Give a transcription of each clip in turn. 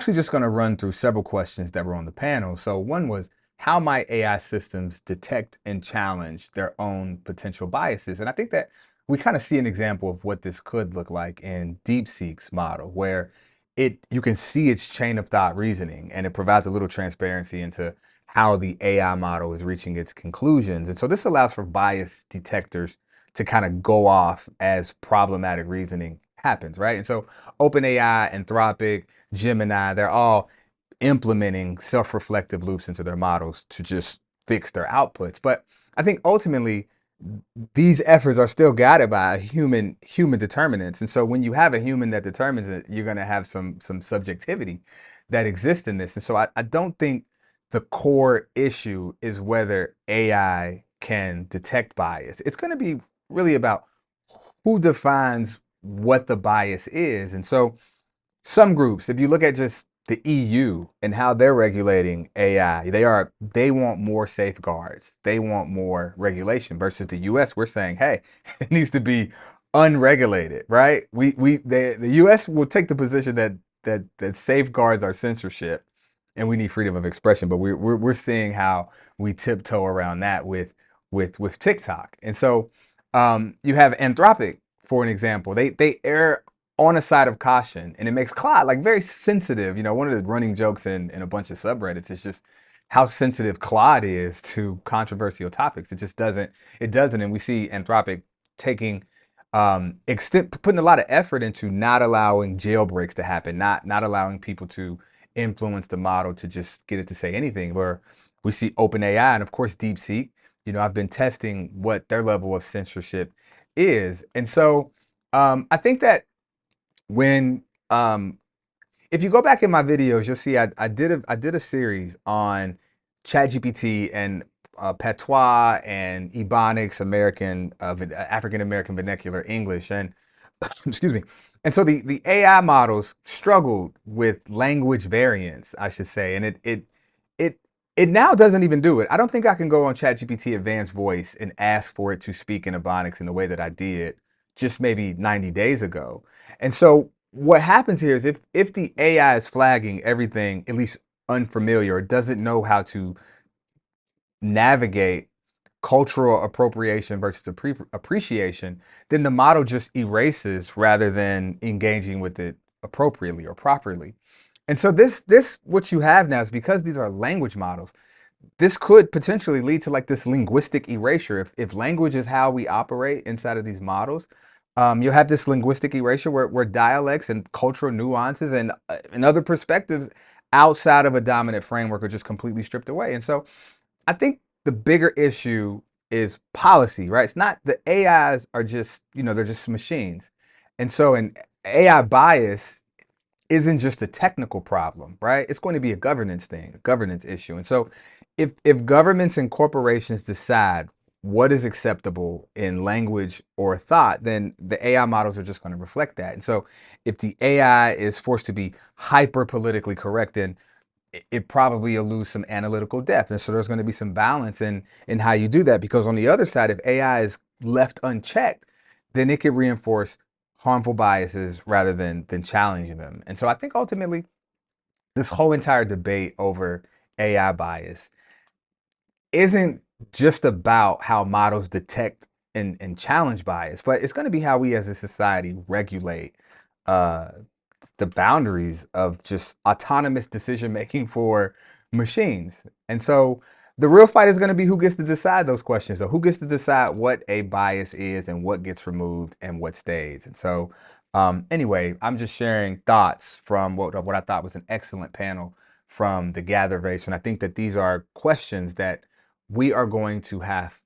Actually just going to run through several questions that were on the panel. So one was, how might AI systems detect and challenge their own potential biases? And I think that we kind of see an example of what this could look like in DeepSeek's model, where you can see its chain of thought reasoning, and it provides a little transparency into how the AI model is reaching its conclusions. And so this allows for bias detectors to kind of go off as problematic reasoning happens, right? And so OpenAI, Anthropic, Gemini, they're all implementing self-reflective loops into their models to just fix their outputs. But I think ultimately these efforts are still guided by human determinants. And so when you have a human that determines it, you're going to have some subjectivity that exists in this. And so I don't think the core issue is whether AI can detect bias. It's going to be really about who defines what the bias is. And so some groups, if you look at just the EU and how they're regulating AI, they want more safeguards. They want more regulation versus the US. We're saying, hey, it needs to be unregulated, right? The US will take the position that safeguards are censorship and we need freedom of expression, but we're seeing how we tiptoe around that with TikTok. And so you have Anthropic, for an example. They err on a side of caution, and it makes Claude like very sensitive. You know, one of the running jokes in a bunch of subreddits is just how sensitive Claude is to controversial topics. It doesn't, and we see Anthropic taking putting a lot of effort into not allowing jailbreaks to happen, not allowing people to influence the model to just get it to say anything. Where we see OpenAI and of course DeepSeek. You know, I've been testing what their level of censorship is, and so I think that when if you go back in my videos, you'll see I did a series on ChatGPT and patois and Ebonics, African American vernacular English, and excuse me. And so the AI models struggled with language variance, I should say, and it it now doesn't even do it. I don't think I can go on ChatGPT Advanced Voice and ask for it to speak in Ebonics in the way that I did just maybe 90 days ago. And so what happens here is if the AI is flagging everything at least unfamiliar or doesn't know how to navigate cultural appropriation versus appreciation, then the model just erases rather than engaging with it appropriately or properly. And so this what you have now is, because these are language models, this could potentially lead to like this linguistic erasure. If language is how we operate inside of these models, you'll have this linguistic erasure where dialects and cultural nuances and other perspectives outside of a dominant framework are just completely stripped away. And so I think the bigger issue is policy, right? It's not the AIs are just, they're just machines. And so an AI bias isn't just a technical problem, right? It's going to be a governance thing, a governance issue. And so if governments and corporations decide what is acceptable in language or thought, then the AI models are just going to reflect that. And so if the AI is forced to be hyper politically correct, then it probably will lose some analytical depth. And so there's going to be some balance in how you do that. Because on the other side, if AI is left unchecked, then it could reinforce harmful biases rather than challenging them. And so I think ultimately this whole entire debate over AI bias isn't just about how models detect and challenge bias, but it's going to be how we as a society regulate uh, the boundaries of just autonomous decision making for machines. And so the real fight is going to be who gets to decide those questions. So who gets to decide what a bias is and what gets removed and what stays. And so anyway, I'm just sharing thoughts from what I thought was an excellent panel from the Gather Race. And I think that these are questions that we are going to have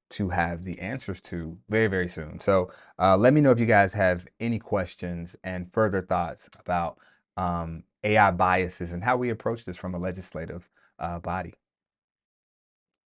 the answers to very, very soon. So let me know if you guys have any questions and further thoughts about AI biases and how we approach this from a legislative body.